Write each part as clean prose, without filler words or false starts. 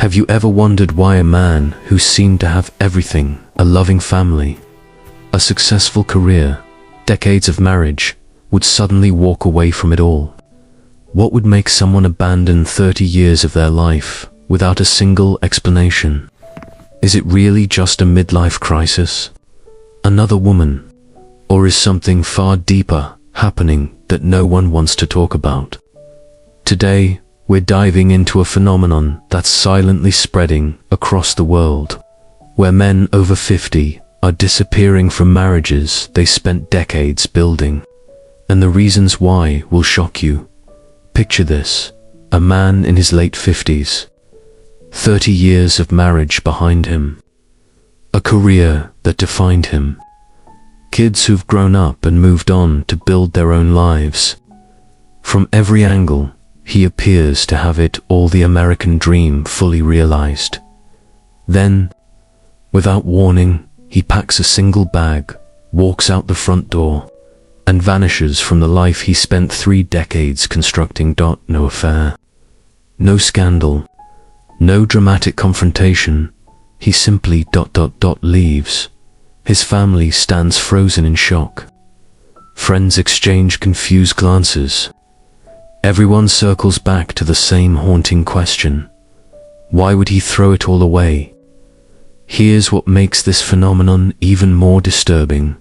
Have you ever wondered why a man who seemed to have everything, a loving family, a successful career, decades of marriage, would suddenly walk away from it all? What would make someone abandon 30 years of their life without a single explanation? Is it really just a midlife crisis? Another woman? Or is something far deeper happening that no one wants to talk about? Today, we're diving into a phenomenon that's silently spreading across the world, where men over 50 are disappearing from marriages they spent decades building. And the reasons why will shock you. Picture this: a man in his late 50s, 30 years of marriage behind him, a career that defined him, kids who've grown up and moved on to build their own lives. From every angle, he appears to have it all, the American dream fully realized. Then, without warning, he packs a single bag, walks out the front door, and vanishes from the life he spent 3 decades constructing. No affair, no scandal, no dramatic confrontation. He simply leaves. His family stands frozen in shock. Friends exchange confused glances. Everyone circles back to the same haunting question: why would he throw it all away? Here's what makes this phenomenon even more disturbing.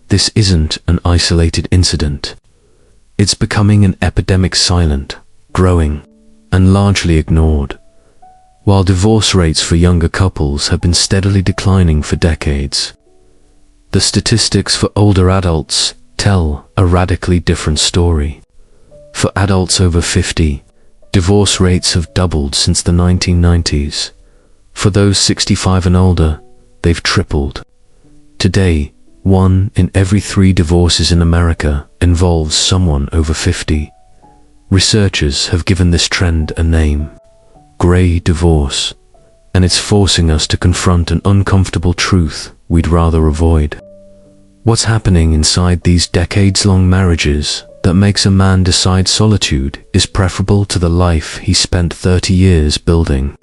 This isn't an isolated incident. It's becoming an epidemic, silent, growing, and largely ignored. While divorce rates for younger couples have been steadily declining for decades, the statistics for older adults tell a radically different story. For adults over 50, divorce rates have doubled since the 1990s. For those 65 and older, they've tripled. Today, 1 in every 3 divorces in America involves someone over 50. Researchers have given this trend a name: grey divorce, and it's forcing us to confront an uncomfortable truth we'd rather avoid. What's happening inside these decades-long marriages that makes a man decide solitude is preferable to the life he spent 30 years building?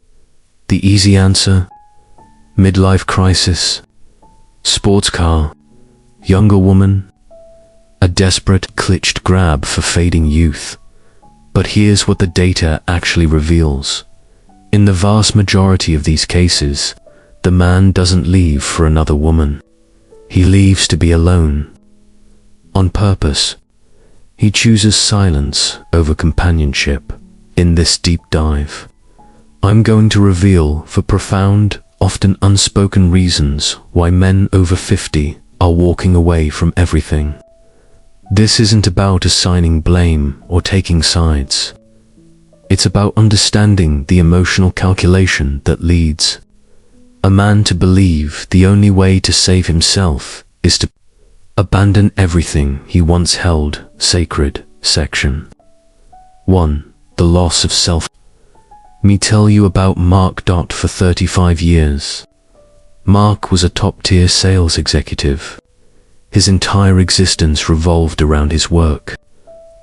The easy answer: midlife crisis, sports car, younger woman, a desperate, clutched grab for fading youth. But here's what the data actually reveals. In the vast majority of these cases, the man doesn't leave for another woman. He leaves to be alone. On purpose. He chooses silence over companionship. In this deep dive, I'm going to reveal the profound, often unspoken reasons why men over 50 are walking away from everything. This isn't about assigning blame or taking sides. It's about understanding the emotional calculation that leads a man to believe the only way to save himself is to abandon everything he once held sacred. Section 1. The loss of self. Me tell you about Mark. For 35 years, Mark was a top-tier sales executive. His entire existence revolved around his work,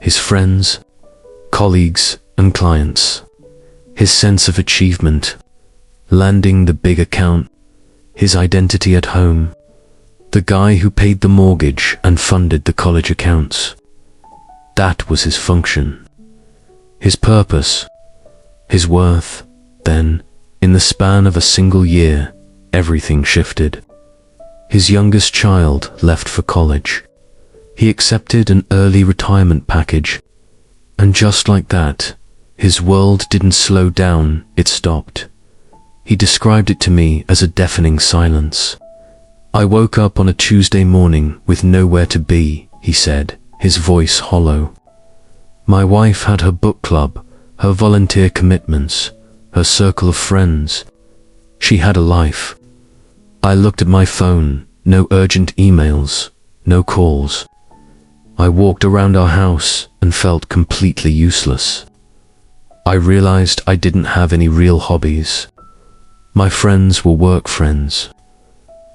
his friends, colleagues, and clients. His sense of achievement, landing the big account, his identity at home, the guy who paid the mortgage and funded the college accounts. That was his function, his purpose, his worth. Then, in the span of a single year, everything shifted. His youngest child left for college. He accepted an early retirement package. And just like that, his world didn't slow down, it stopped. He described it to me as a deafening silence. I woke up on a Tuesday morning with nowhere to be, he said, his voice hollow. My wife had her book club, her volunteer commitments, her circle of friends. She had a life. I looked at my phone, no urgent emails, no calls. I walked around our house and felt completely useless. I realized I didn't have any real hobbies. My friends were work friends.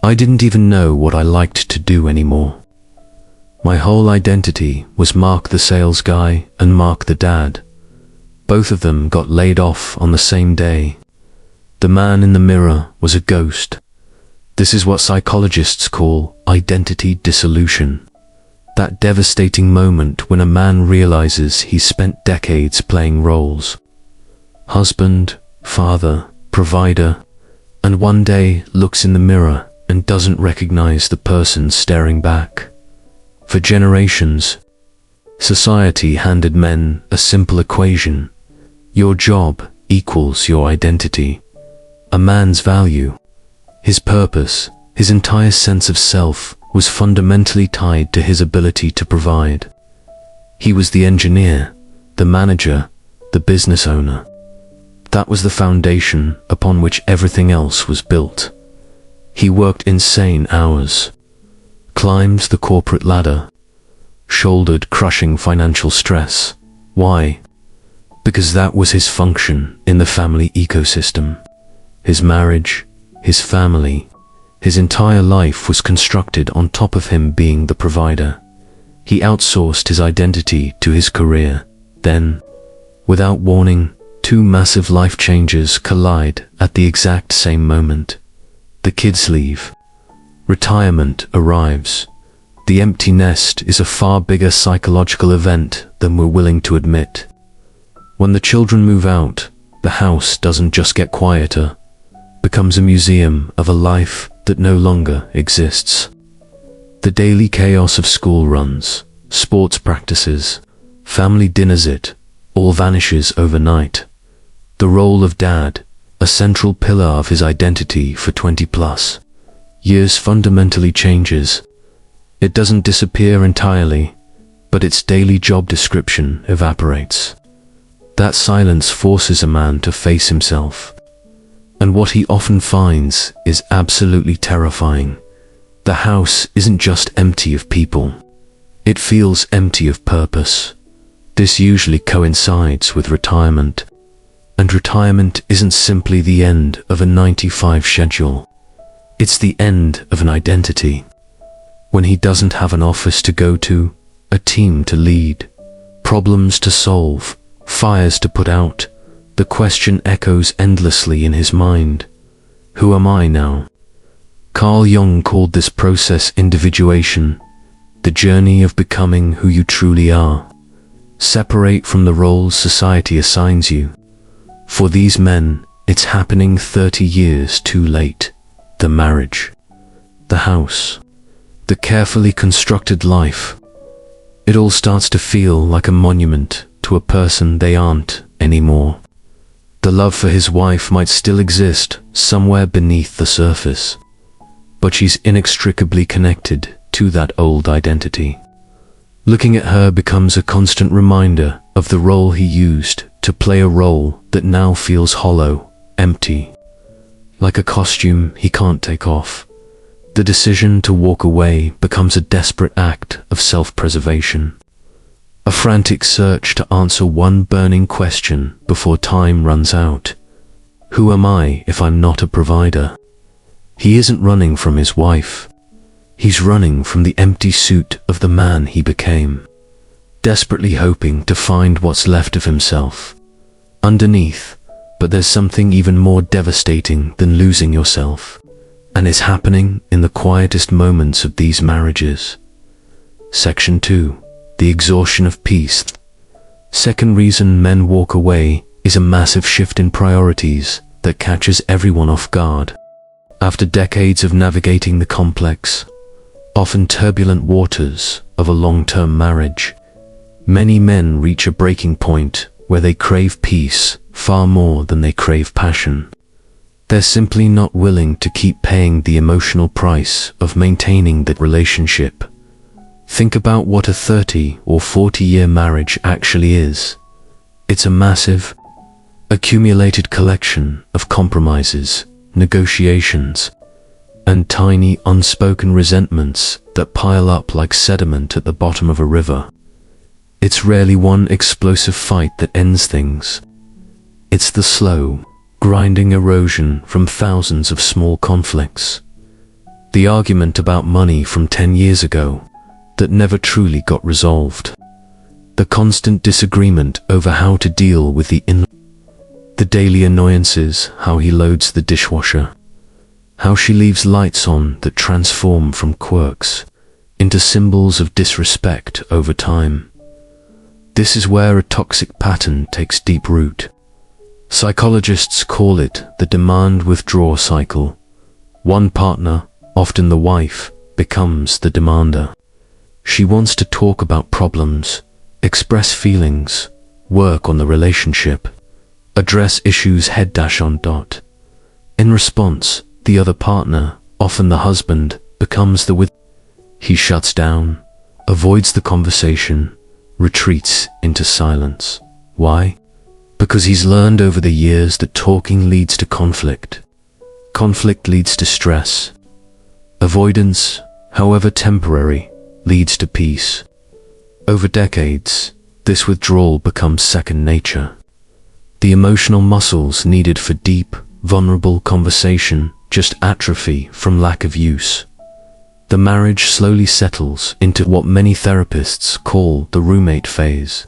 I didn't even know what I liked to do anymore. My whole identity was Mark the sales guy and Mark the dad. Both of them got laid off on the same day. The man in the mirror was a ghost. This is what psychologists call identity dissolution. That devastating moment when a man realizes he's spent decades playing roles. Husband, father, provider, and one day looks in the mirror and doesn't recognize the person staring back. For generations, society handed men a simple equation. Your job equals your identity. A man's value, his purpose, his entire sense of self was fundamentally tied to his ability to provide. He was the engineer, the manager, the business owner. That was the foundation upon which everything else was built. He worked insane hours, climbed the corporate ladder, shouldered crushing financial stress. Why? Because that was his function in the family ecosystem. His marriage, his family, his entire life was constructed on top of him being the provider. He outsourced his identity to his career. Then, without warning, two massive life changes collide at the exact same moment. The kids leave. Retirement arrives. The empty nest is a far bigger psychological event than we're willing to admit. When the children move out, the house doesn't just get quieter, becomes a museum of a life that no longer exists. The daily chaos of school runs, sports practices, family dinners, it all vanishes overnight. The role of dad, a central pillar of his identity for 20+ years, fundamentally changes. It doesn't disappear entirely, but its daily job description evaporates. That silence forces a man to face himself. And what he often finds is absolutely terrifying. The house isn't just empty of people. It feels empty of purpose. This usually coincides with retirement. And retirement isn't simply the end of a 9-to-5 schedule. It's the end of an identity. When he doesn't have an office to go to, a team to lead, problems to solve, fires to put out, the question echoes endlessly in his mind. Who am I now? Carl Jung called this process individuation, the journey of becoming who you truly are. Separate from the roles society assigns you. For these men, it's happening 30 years too late. The marriage, the house, the carefully constructed life. It all starts to feel like a monument to a person they aren't anymore. The love for his wife might still exist somewhere beneath the surface, but she's inextricably connected to that old identity. Looking at her becomes a constant reminder of the role he used to play, a role that now feels hollow, empty, like a costume he can't take off. The decision to walk away becomes a desperate act of self-preservation, a frantic search to answer one burning question before time runs out. Who am I if I'm not a provider? He isn't running from his wife. He's running from the empty suit of the man he became, desperately hoping to find what's left of himself underneath. But there's something even more devastating than losing yourself, and it's happening in the quietest moments of these marriages. Section 2. The exhaustion of peace. Second reason men walk away is a massive shift in priorities that catches everyone off guard. After decades of navigating the complex, often turbulent waters of a long-term marriage, many men reach a breaking point where they crave peace far more than they crave passion. They're simply not willing to keep paying the emotional price of maintaining that relationship. Think about what a 30 or 40-year marriage actually is. It's a massive, accumulated collection of compromises, negotiations, and tiny unspoken resentments that pile up like sediment at the bottom of a river. It's rarely one explosive fight that ends things. It's the slow, grinding erosion from thousands of small conflicts. The argument about money from 10 years ago that never truly got resolved. The constant disagreement over how to deal with the The daily annoyances, how he loads the dishwasher, how she leaves lights on that transform from quirks into symbols of disrespect over time. This is where a toxic pattern takes deep root. Psychologists call it the demand-withdraw cycle. One partner, often the wife, becomes the demander. She wants to talk about problems, express feelings, work on the relationship, address issues head-on. In response, the other partner, often the husband, becomes the withdrawer. He shuts down, avoids the conversation, retreats into silence. Why? Because he's learned over the years that talking leads to conflict. Conflict leads to stress. Avoidance, however temporary, leads to peace. Over decades, this withdrawal becomes second nature. The emotional muscles needed for deep, vulnerable conversation just atrophy from lack of use. The marriage slowly settles into what many therapists call the roommate phase.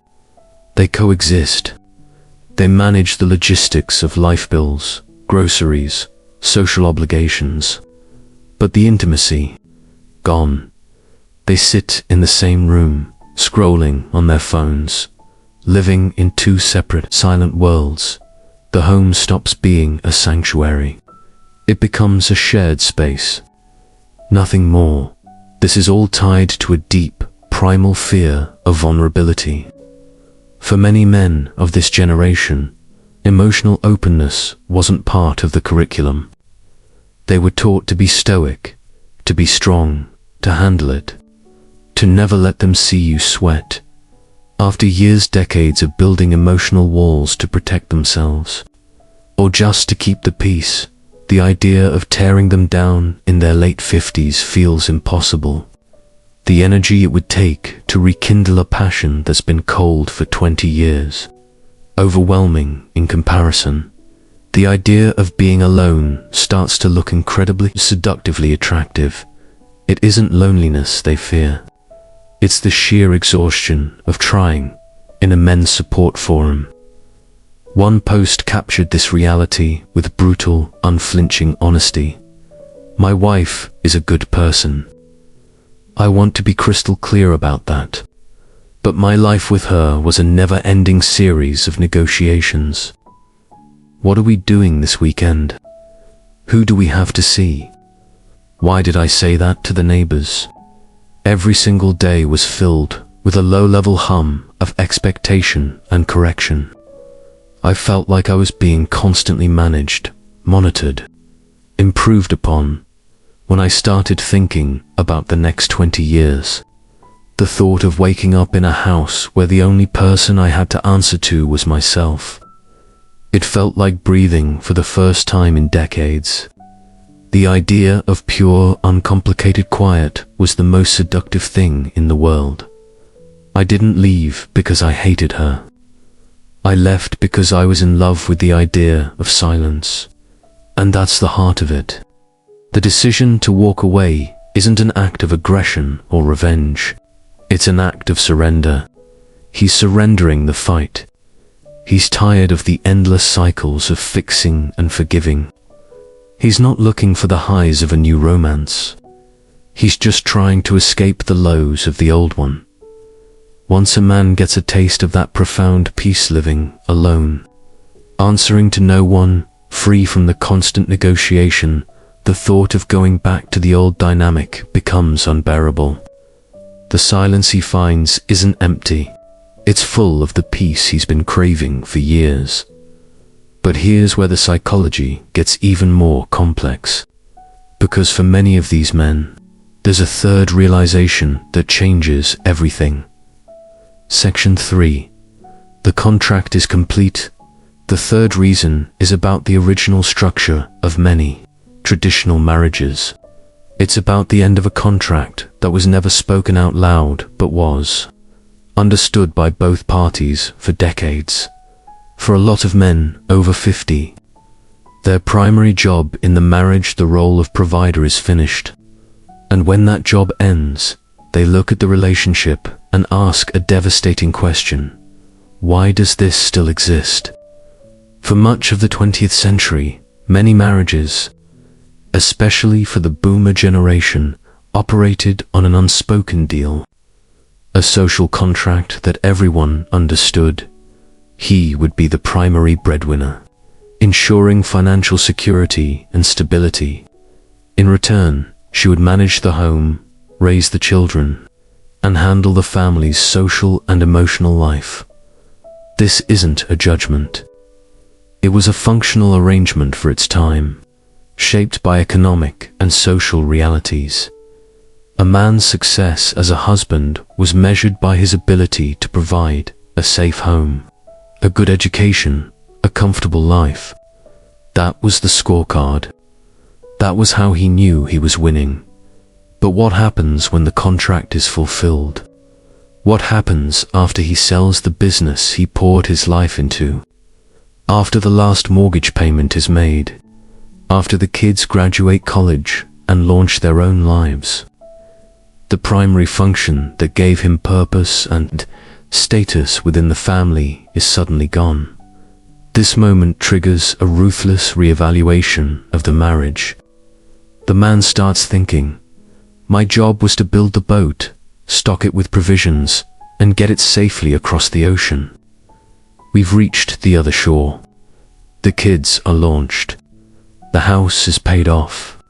They coexist. They manage the logistics of life bills, groceries, social obligations. But the intimacy, gone. They sit in the same room, scrolling on their phones, living in two separate, silent worlds. The home stops being a sanctuary. It becomes a shared space. Nothing more. This is all tied to a deep, primal fear of vulnerability. For many men of this generation, emotional openness wasn't part of the curriculum. They were taught to be stoic, to be strong, to handle it, to never let them see you sweat. After decades of building emotional walls to protect themselves, or just to keep the peace, the idea of tearing them down in their late 50s feels impossible. The energy it would take to rekindle a passion that's been cold for 20 years. Overwhelming in comparison. The idea of being alone starts to look incredibly seductively attractive. It isn't loneliness they fear. It's the sheer exhaustion of trying in a men's support forum. One post captured this reality with brutal, unflinching honesty. My wife is a good person. I want to be crystal clear about that. But my life with her was a never-ending series of negotiations. What are we doing this weekend? Who do we have to see? Why did I say that to the neighbors? Every single day was filled with a low-level hum of expectation and correction. I felt like I was being constantly managed, monitored, improved upon. When I started thinking about the next 20 years, the thought of waking up in a house where the only person I had to answer to was myself, it felt like breathing for the first time in decades. The idea of pure, uncomplicated quiet was the most seductive thing in the world. I didn't leave because I hated her. I left because I was in love with the idea of silence. And that's the heart of it. The decision to walk away isn't an act of aggression or revenge. It's an act of surrender. He's surrendering the fight. He's tired of the endless cycles of fixing and forgiving. He's not looking for the highs of a new romance. He's just trying to escape the lows of the old one. Once a man gets a taste of that profound peace living alone, answering to no one, free from the constant negotiation, the thought of going back to the old dynamic becomes unbearable. The silence he finds isn't empty. It's full of the peace he's been craving for years. But here's where the psychology gets even more complex. Because for many of these men, there's a third realization that changes everything. Section 3. The contract is complete. The third reason is about the original structure of many traditional marriages. It's about the end of a contract that was never spoken out loud but was understood by both parties for decades. For a lot of men over 50, their primary job in the marriage, the role of provider, is finished. And when that job ends, they look at the relationship and ask a devastating question. Why does this still exist? For much of the 20th century, many marriages, especially for the boomer generation, operated on an unspoken deal, a social contract that everyone understood. He would be the primary breadwinner, ensuring financial security and stability. In return, she would manage the home, raise the children, and handle the family's social and emotional life. This isn't a judgment. It was a functional arrangement for its time, shaped by economic and social realities. A man's success as a husband was measured by his ability to provide a safe home, a good education, a comfortable life. That was the scorecard. That was how he knew he was winning. But what happens when the contract is fulfilled? What happens after he sells the business he poured his life into? After the last mortgage payment is made? After the kids graduate college and launch their own lives? The primary function that gave him purpose and status within the family is suddenly gone. This moment triggers a ruthless reevaluation of the marriage. The man starts thinking, my job was to build the boat, stock it with provisions, and get it safely across the ocean. We've reached the other shore. The kids are launched. The house is paid off.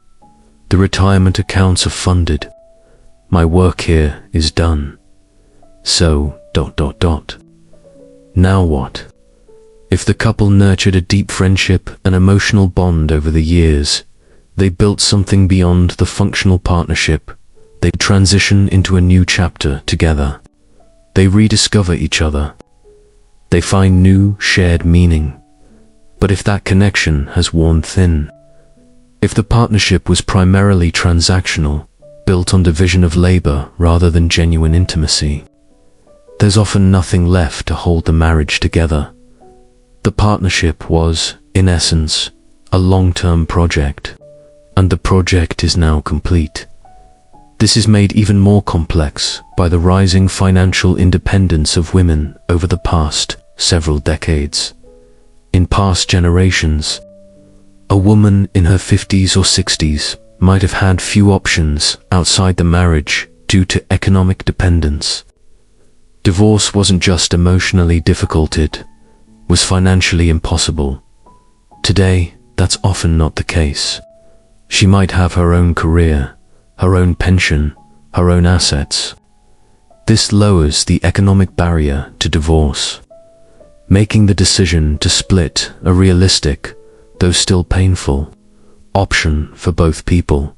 The retirement accounts are funded. My work here is done. So, ... Now what? If the couple nurtured a deep friendship and emotional bond over the years, they built something beyond the functional partnership. They transition into a new chapter together. They rediscover each other. They find new, shared meaning. But if that connection has worn thin, if the partnership was primarily transactional, built on division of labor rather than genuine intimacy, there's often nothing left to hold the marriage together. The partnership was, in essence, a long-term project, and the project is now complete. This is made even more complex by the rising financial independence of women over the past several decades. In past generations, a woman in her 50s or 60s might have had few options outside the marriage due to economic dependence. Divorce wasn't just emotionally difficult, it was financially impossible. Today, that's often not the case. She might have her own career, her own pension, her own assets. This lowers the economic barrier to divorce, making the decision to split a realistic, though still painful, option for both people,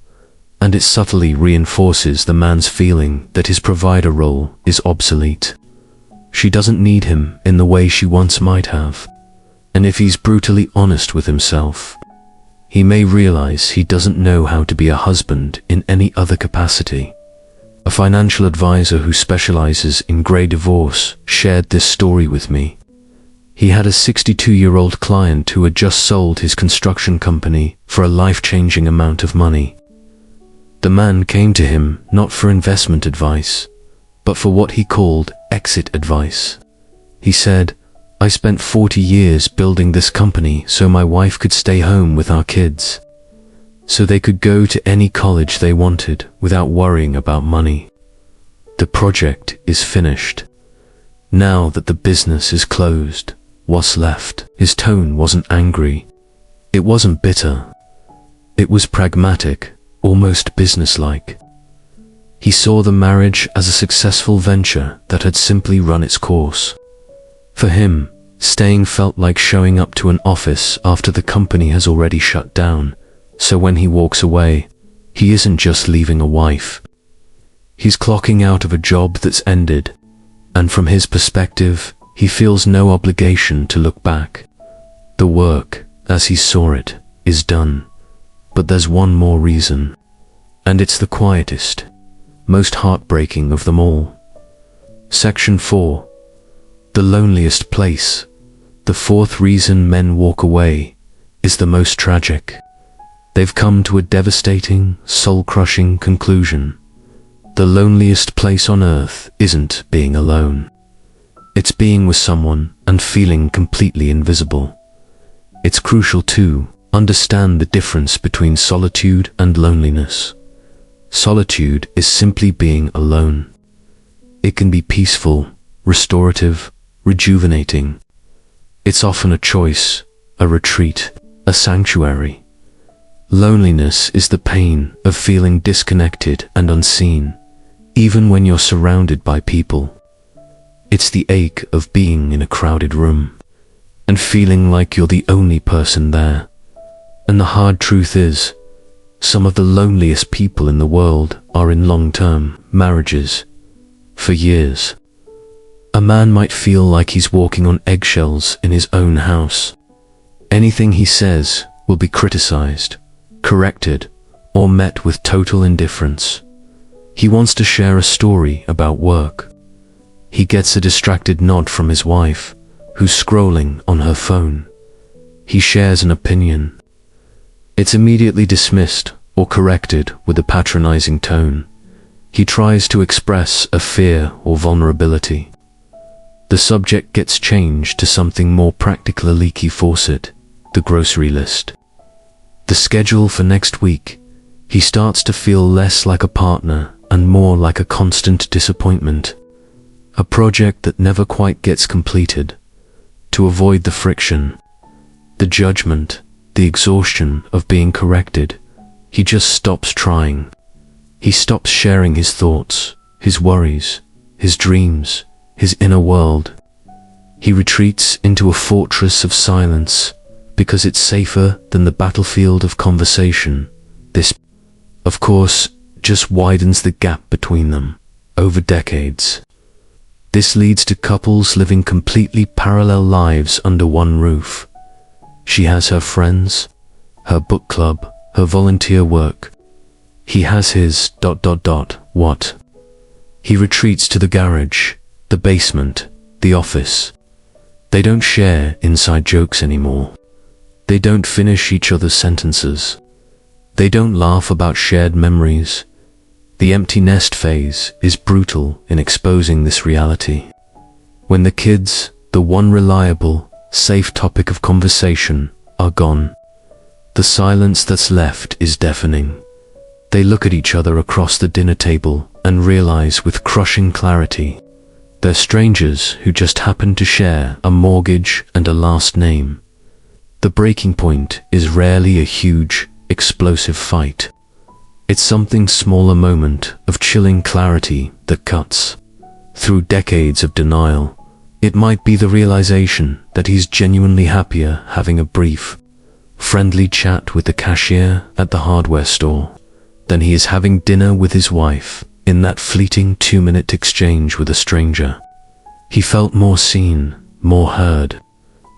and it subtly reinforces the man's feeling that his provider role is obsolete. She doesn't need him in the way she once might have, and if he's brutally honest with himself, he may realize he doesn't know how to be a husband in any other capacity. A financial advisor who specializes in grey divorce shared this story with me. He had a 62-year-old client who had just sold his construction company for a life-changing amount of money. The man came to him not for investment advice, but for what he called exit advice. He said, I spent 40 years building this company so my wife could stay home with our kids, so they could go to any college they wanted without worrying about money. The project is finished. Now that the business is closed, what's left? His tone wasn't angry. It wasn't bitter. It was pragmatic, almost businesslike. He saw the marriage as a successful venture that had simply run its course. For him, staying felt like showing up to an office after the company has already shut down, so when he walks away, he isn't just leaving a wife. He's clocking out of a job that's ended, and from his perspective, he feels no obligation to look back. The work, as he saw it, is done. But there's one more reason, and it's the quietest, most heartbreaking of them all. Section 4. The loneliest place. The fourth reason men walk away is the most tragic. They've come to a devastating, soul-crushing conclusion. The loneliest place on earth isn't being alone. It's being with someone and feeling completely invisible. It's crucial to understand the difference between solitude and loneliness. Solitude is simply being alone. It can be peaceful, restorative, rejuvenating. It's often a choice, a retreat, a sanctuary. Loneliness is the pain of feeling disconnected and unseen, even when you're surrounded by people. It's the ache of being in a crowded room and feeling like you're the only person there. And the hard truth is, some of the loneliest people in the world are in long-term marriages for years. A man might feel like he's walking on eggshells in his own house. Anything he says will be criticized, corrected, or met with total indifference. He wants to share a story about work. He gets a distracted nod from his wife, who's scrolling on her phone. He shares an opinion. It's immediately dismissed or corrected with a patronizing tone. He tries to express a fear or vulnerability. The subject gets changed to something more practical: a leaky faucet, the grocery list, the schedule for next week. He starts to feel less like a partner and more like a constant disappointment, a project that never quite gets completed. To avoid the friction, the judgment, the exhaustion of being corrected, he just stops trying. He stops sharing his thoughts, his worries, his dreams, his inner world. He retreats into a fortress of silence because it's safer than the battlefield of conversation. This, of course, just widens the gap between them over decades. This leads to couples living completely parallel lives under one roof. She has her friends, her book club, her volunteer work. He has his ... What? He retreats to the garage, the basement, the office. They don't share inside jokes anymore. They don't finish each other's sentences. They don't laugh about shared memories. The empty nest phase is brutal in exposing this reality. When the kids, the one reliable, safe topic of conversation, are gone, the silence that's left is deafening. They look at each other across the dinner table and realize with crushing clarity they're strangers who just happen to share a mortgage and a last name. The breaking point is rarely a huge, explosive fight. It's something small, a moment of chilling clarity that cuts through decades of denial. It might be the realization that he's genuinely happier having a brief, friendly chat with the cashier at the hardware store than he is having dinner with his wife in that fleeting 2-minute exchange with a stranger. He felt more seen, more heard,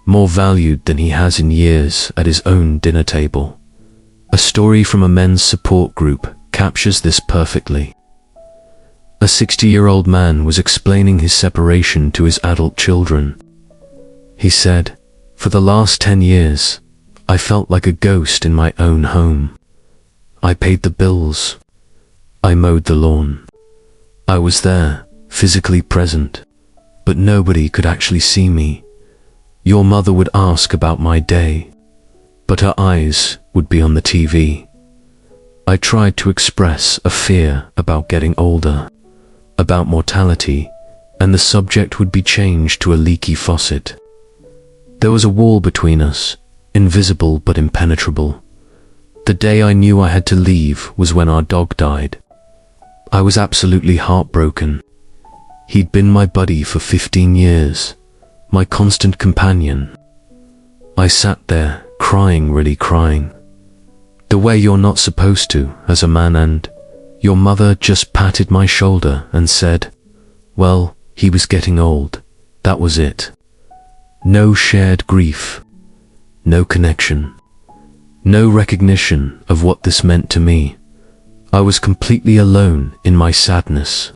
more valued than he has in years at his own dinner table. A story from a men's support group captures this perfectly. A 60-year-old man was explaining his separation to his adult children. He said, "For the last 10 years, I felt like a ghost in my own home. I paid the bills. I mowed the lawn. I was there, physically present, but nobody could actually see me. Your mother would ask about my day, but her eyes would be on the TV. I tried to express a fear about getting older, about mortality, and the subject would be changed to a leaky faucet. There was a wall between us, invisible but impenetrable. The day I knew I had to leave was when our dog died. I was absolutely heartbroken. He'd been my buddy for 15 years, my constant companion. I sat there, crying, really crying. The way you're not supposed to as a man, and your mother just patted my shoulder and said, well, he was getting old. That was it. No shared grief, no connection, no recognition of what this meant to me. I was completely alone in my sadness,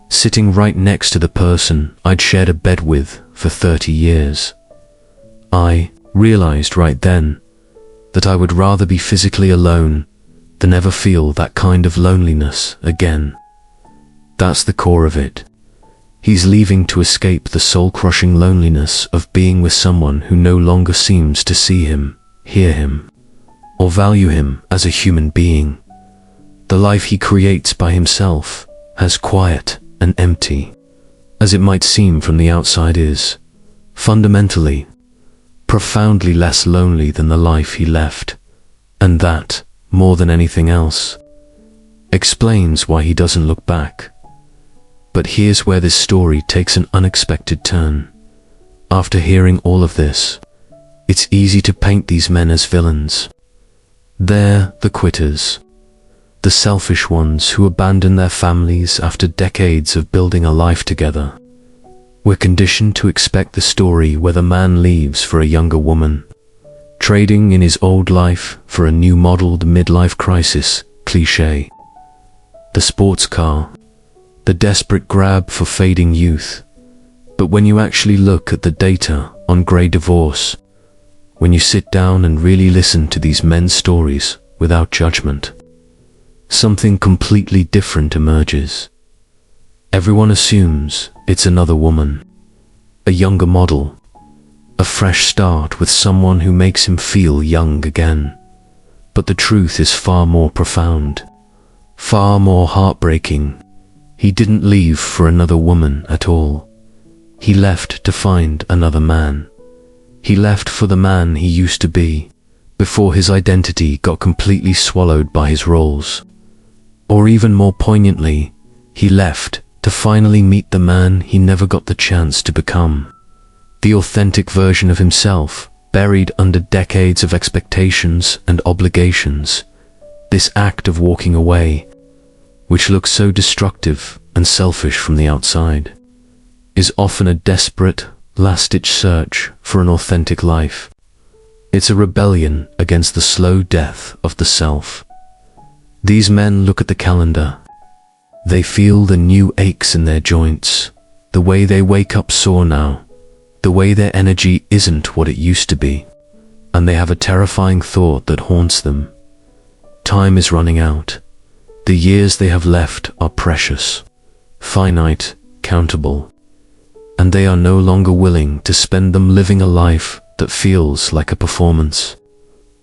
sitting right next to the person I'd shared a bed with for 30 years. I realized right then that I would rather be physically alone than ever feel that kind of loneliness again. That's the core of it. He's leaving to escape the soul-crushing loneliness of being with someone who no longer seems to see him, hear him, or value him as a human being. The life he creates by himself, as quiet and empty as it might seem from the outside, is fundamentally, profoundly less lonely than the life he left, and that, more than anything else, explains why he doesn't look back. But here's where this story takes an unexpected turn. After hearing all of this, it's easy to paint these men as villains. They're the quitters, the selfish ones who abandon their families after decades of building a life together. We're conditioned to expect the story where the man leaves for a younger woman, trading in his old life for a new modeled midlife crisis cliché. The sports car, the desperate grab for fading youth. But when you actually look at the data on grey divorce, when you sit down and really listen to these men's stories without judgment, something completely different emerges. Everyone assumes it's another woman, a younger model, a fresh start with someone who makes him feel young again. But the truth is far more profound, far more heartbreaking. He didn't leave for another woman at all. He left to find another man. He left for the man he used to be, before his identity got completely swallowed by his roles. Or even more poignantly, he left to finally meet the man he never got the chance to become. The authentic version of himself, buried under decades of expectations and obligations. This act of walking away, which looks so destructive and selfish from the outside, is often a desperate, last-ditch search for an authentic life. It's a rebellion against the slow death of the self. These men look at the calendar. They feel the new aches in their joints, the way they wake up sore now, the way their energy isn't what it used to be, and they have a terrifying thought that haunts them. Time is running out. The years they have left are precious, finite, countable, and they are no longer willing to spend them living a life that feels like a performance,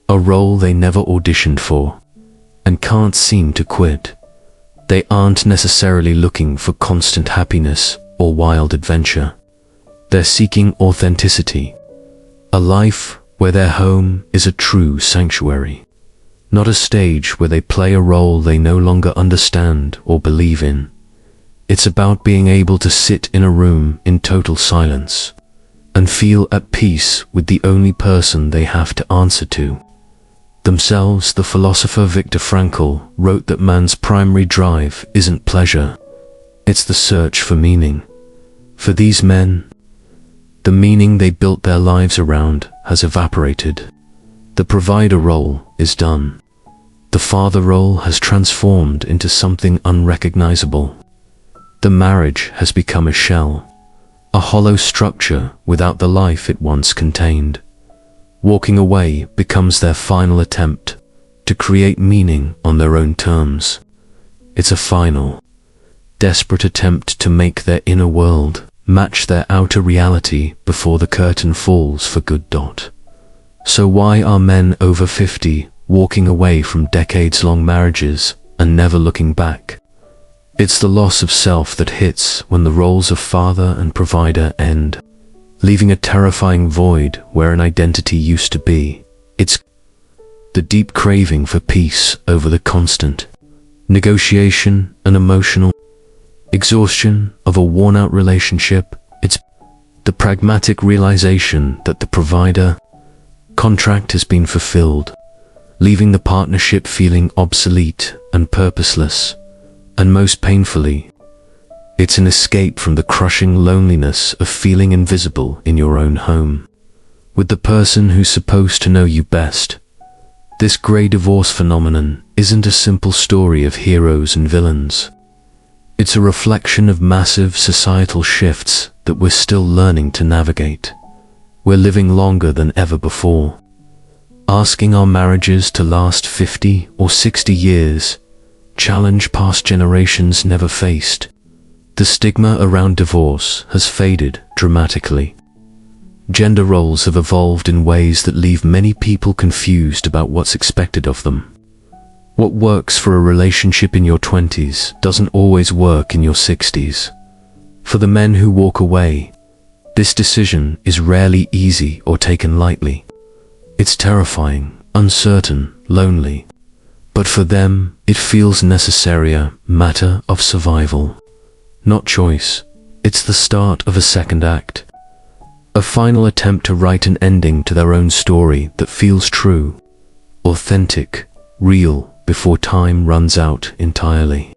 a role they never auditioned for and can't seem to quit. They aren't necessarily looking for constant happiness or wild adventure. They're seeking authenticity, a life where their home is a true sanctuary, not a stage where they play a role they no longer understand or believe in. It's about being able to sit in a room in total silence and feel at peace with the only person they have to answer to themselves. The philosopher Viktor Frankl wrote that man's primary drive isn't pleasure, it's the search for meaning. For these men, the meaning they built their lives around has evaporated. The provider role is done. The father role has transformed into something unrecognizable. The marriage has become a shell, a hollow structure without the life it once contained. Walking away becomes their final attempt to create meaning on their own terms. It's a final, desperate attempt to make their inner world match their outer reality before the curtain falls for good. So why are men over 50 walking away from decades-long marriages and never looking back? It's the loss of self that hits when the roles of father and provider end, leaving a terrifying void where an identity used to be. It's the deep craving for peace over the constant negotiation and emotional exhaustion of a worn-out relationship. It's the pragmatic realization that the provider contract has been fulfilled, leaving the partnership feeling obsolete and purposeless. And most painfully, it's an escape from the crushing loneliness of feeling invisible in your own home, with the person who's supposed to know you best. This grey divorce phenomenon isn't a simple story of heroes and villains. It's a reflection of massive societal shifts that we're still learning to navigate. We're living longer than ever before, asking our marriages to last 50 or 60 years, challenge past generations never faced. The stigma around divorce has faded dramatically. Gender roles have evolved in ways that leave many people confused about what's expected of them. What works for a relationship in your 20s doesn't always work in your 60s. For the men who walk away, this decision is rarely easy or taken lightly. It's terrifying, uncertain, lonely. But for them, it feels necessary, a matter of survival. Not choice. It's the start of a second act. A final attempt to write an ending to their own story that feels true, authentic, real, before time runs out entirely.